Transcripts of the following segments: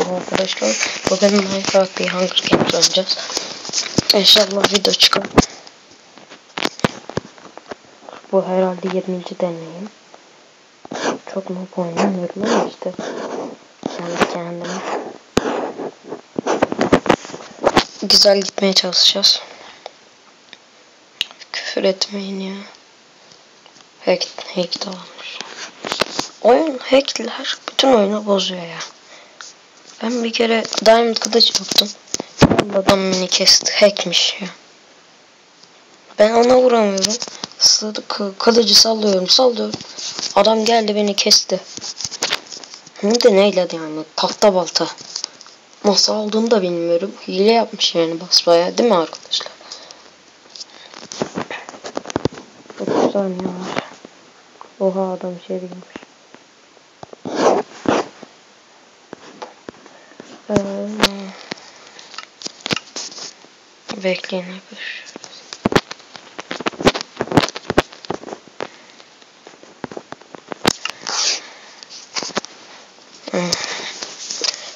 Merhaba arkadaşlar. Bugün Minecraft bir Hunger Games oynayacağız. İnşallah video çıkar. Bu herhalde 20. deneyim. Çok noob oynamıyorum ama işte kendi kendime güzel gitmeye çalışacağız. Küfür etmeyin ya. Hack de olmuş. Oyun hackler bütün oyunu bozuyor ya. Ben bir kere Diamond kılıç yaptım. Adam beni kesti. Hackmiş ya. Ben ona vuramıyorum. Kılıcı sallıyorum. Adam geldi beni kesti. Hem de neyle yani? Tahta balta. Nasıl aldığını da bilmiyorum. Hile yapmış yani basbaya, değil mi arkadaşlar? 9 saniye var. Oha, adam içeri girmiş. Bekleyin arkadaşlar.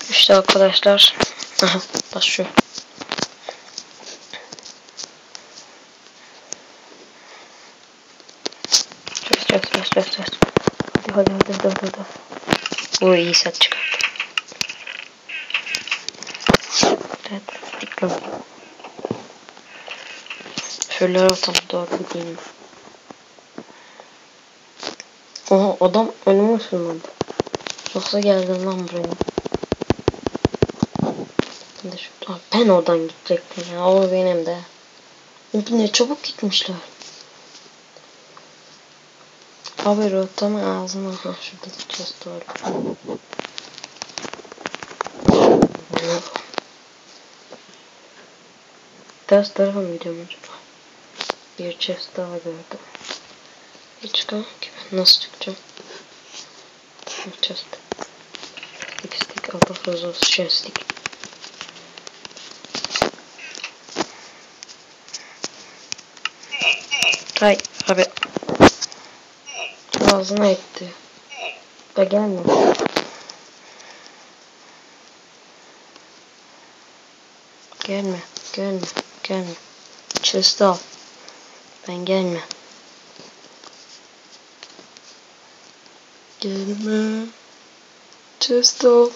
İşte arkadaşlar. Aha, başlıyor. Çöz. Hadi. Bu iyi set çıkarttı. Evet, dikkat. Şöyle atalım, doğru gideyim. Oha, adam önüme ısınmadı. Yoksa geldin lan buraya. Ben oradan gidecektim ya. O benim de. Ne çabuk gitmişler. Abi rotamı ağzına. Ha, şurada gideceğiz doğru. Ters tarafa mı gidiyorum acaba? Bir chest daha gördüm. Bir çıkamam ki ben. Nasıl çıkacağım? Chest. Stick. Allah razı olsun. Stick. Hay abi. Ağzına etti. Da gelme. Gelme. Chest al. Ben gelme. Gelme. Chest al.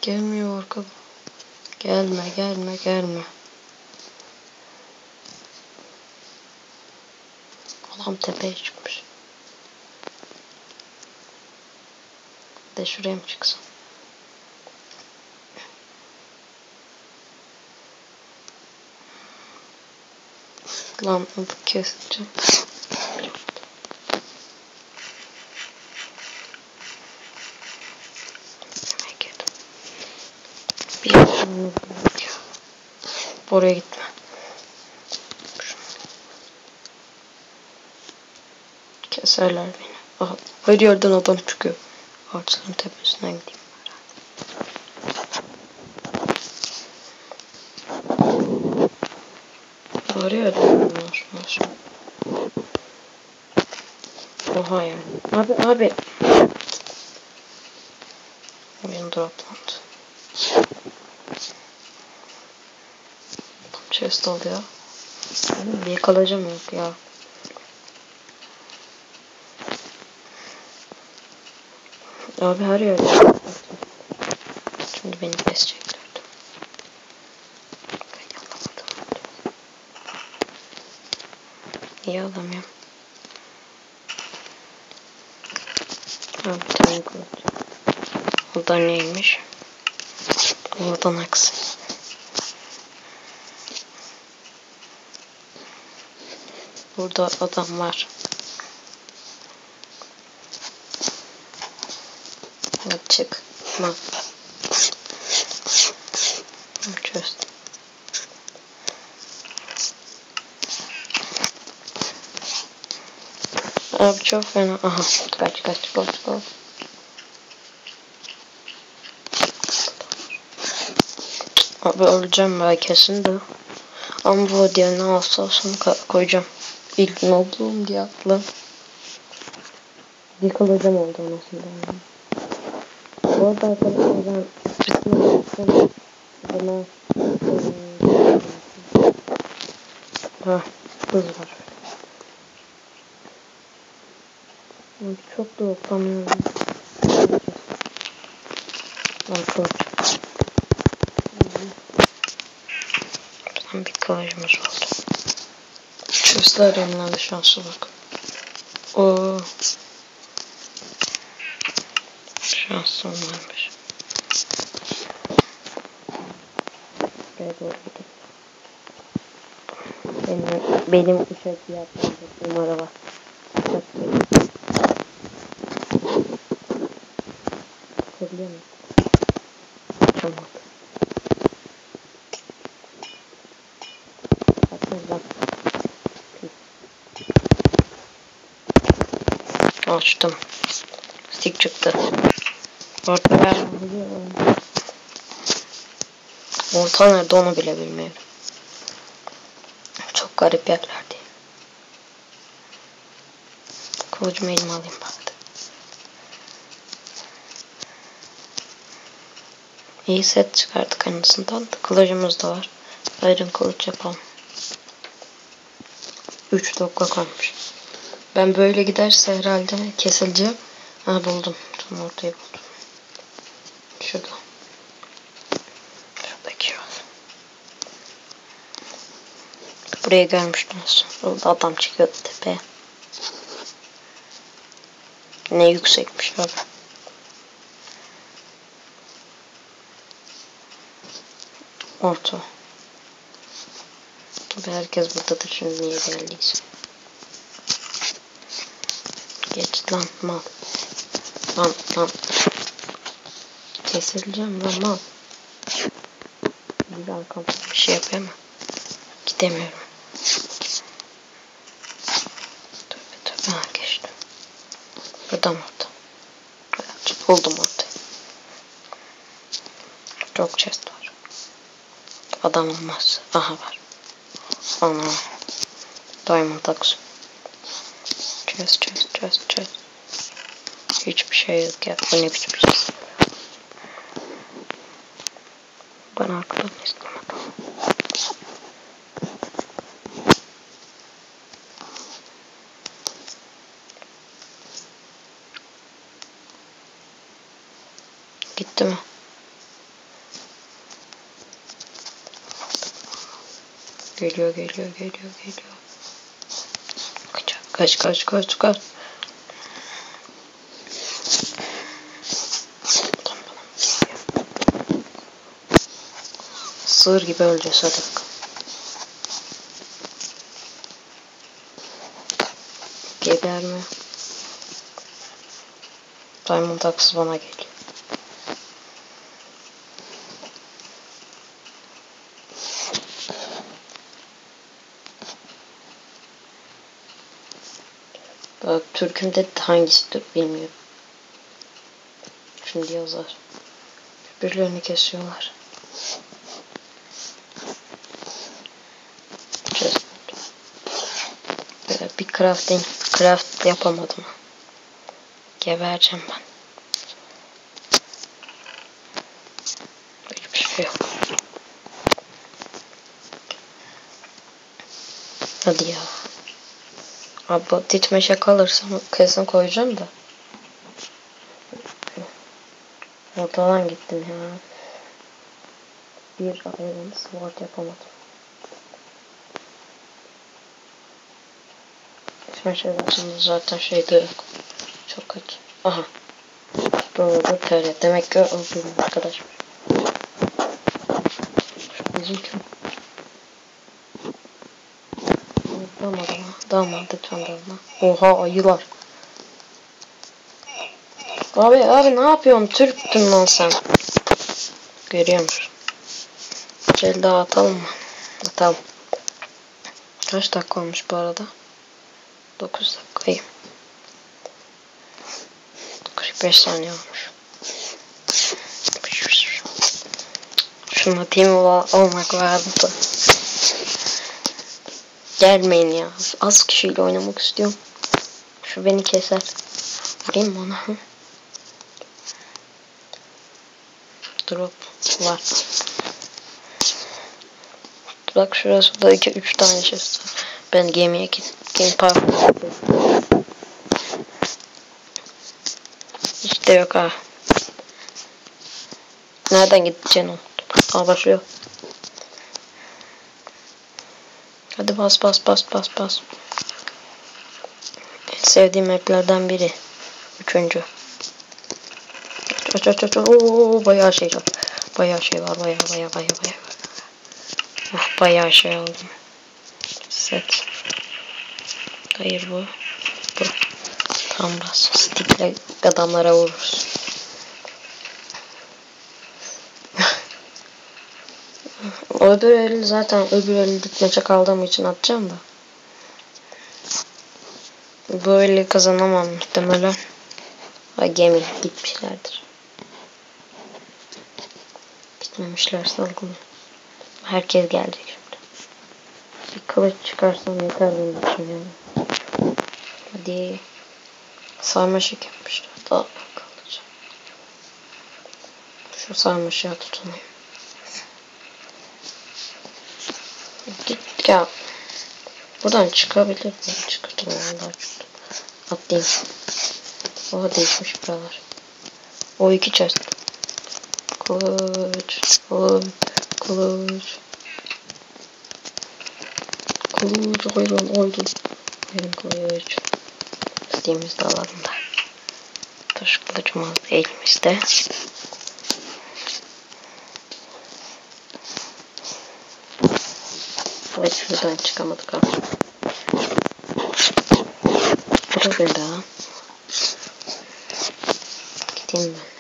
Gelmiyor arkadaş. Gelme. Adam tepeye çıkmış. De şuraya mı çıksam? Lan bu keseceğim. Bir oraya gitme. Keserler beni. Aha, her yerden adam çıkıyor. Ağaçların tepesinden gideyim. Her yerden var. Oha yani. Abi. Oyun droplandı. Chest oldu ya. Bir yakalayacağım yok ya. Abi her yerde. Şimdi beni keseceklerdi. Ben yapamadım. İyi adam ya. Abi bir tane kılıç. O da neymiş? Oradan aksın. Burada adam var. Hadi çık. Bak. Çöz. Abi çok fena. Aha. Kaç. Abi öleceğim ben kesin de. Ama bu diğerini olsun koyacağım. İlk ne olduğum diye atla. Yıkılacağım oldu aslında. Bu arada arkadaşlar ben buna hız var. Çok da oklamıyorum. Kılıç. Buradan bir kılıcımız oldu. Chestler yanlarında şansı bak. Oo. Şansım varmış. Buraya doğru gidelim. Benim uçak yaptığım numara var. Kırılıyor mu? Tamam. Açtım. Stick çıktı. Orta nerede onu bile bilmiyorum. Çok garip yerlerde. Kılıcımı elime alayım bari. İyi set çıkardık en azından. Kılıcımız da var. Iron kılıç yapalım. 3 dakika kalmış. Ben böyle giderse herhalde kesileceğim. Ha buldum. Tam ortayı buldum. Şurada. Şuradaki var. Buraya görmüştünüz. Orada adam çıkıyordu tepeye. Ne yüksekmiş abi. Orta. Tabii herkes buradadır şimdi niye geldiyse. Geç lan mal. Lan. Kesileceğim lan mal. Bir arkamda bir şey yapayım ama gidemiyorum. Tövbe ha geçtim. Buradan orada. Buldum orada. Çok chest var. Adam olmaz. Aha var. Ana. Diamond axe. Chest. Hiçbir şey yok ya. Bu ne biçim şey. Ben arkadan istemedim. Gitti mi? Geliyor. Kaç. Sığır gibi öleceğiz hadi bakalım. Geber mi? Diamond axe bana geliyor. Bak Türk'ün de hangisidir bilmiyorum. Şimdi yazar. Birbirlerini kesiyorlar. Bir craft yapamadım. Gebereceğim ben. Hiçbir şey yok. Hadi ya. Abi ditmeşe kalırsam kesin koyacağım da. Ortadan gittim ya. Bir iron sword yapamadım. Ditmeşe zaten şeyde yok. Çok kötü. Aha. Burada TR. Demek ki o benim arkadaşım. Şu bizim kim? Dalma lütfen dalma. Oha ayılar. Abi ne yapıyorsun? Türktün lan sen. Görüyor musun? El daha atalım mı? Atalım. Kaç dakika olmuş bu arada? 9 dakikayı. 45 saniye olmuş. Şununla team olmak vardı. Gelmeyin ya. Az kişiyle oynamak istiyorum. Şu beni keser. Vurayım mı ona? drop var. Bak şurası da 2-3 tane chest var. Ben gemiye gideyim. Pardon. Hiç de yok ha. Nereden gideceğini unuttum. Aa başlıyor. Hadi bas. En sevdiğim maplerden biri. 3. Aç. Oo, bayağı şey var. Bayağı şey var. Bayağı. Bayağı şey aldım. Set. Hayır bu. Tam bas. Stickle adamlara vururuz. Öbür eli zaten öbür eli ditmeçe kaldığım için atacağım da. Bu eli kazanamam muhtemelen. Ha, gemi gitmişlerdir. Gitmemişler salgın. Herkes gelecek şimdi. Bir kılıç çıkarsam yeter benim için yani. Hadi. Sarmaşık yapmışlar. Daha kalıcı. Şu sarmaşığa tutunayım. Git ya. Buradan çıkabilir miyim? Çıkardım vallahi çıktım. Atlayayım. Oha değişmiş buralar. O 2 chest. Kılıç. Oydum. Benim kılıç. İstediğimizde alalım da. Taş kılıcımız elimizde. Evet şuradan çıkamadık abi. Burada daha. Gideyim ben.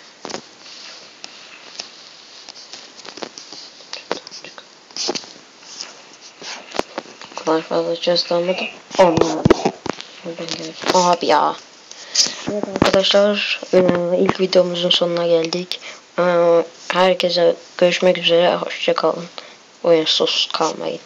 Bu kadar fazla chest almadım. Olmadı. Abi ya. Evet arkadaşlar, ilk videomuzun sonuna geldik. Herkese görüşmek üzere. Hoşça kalın. Oyunsuz kalmayın.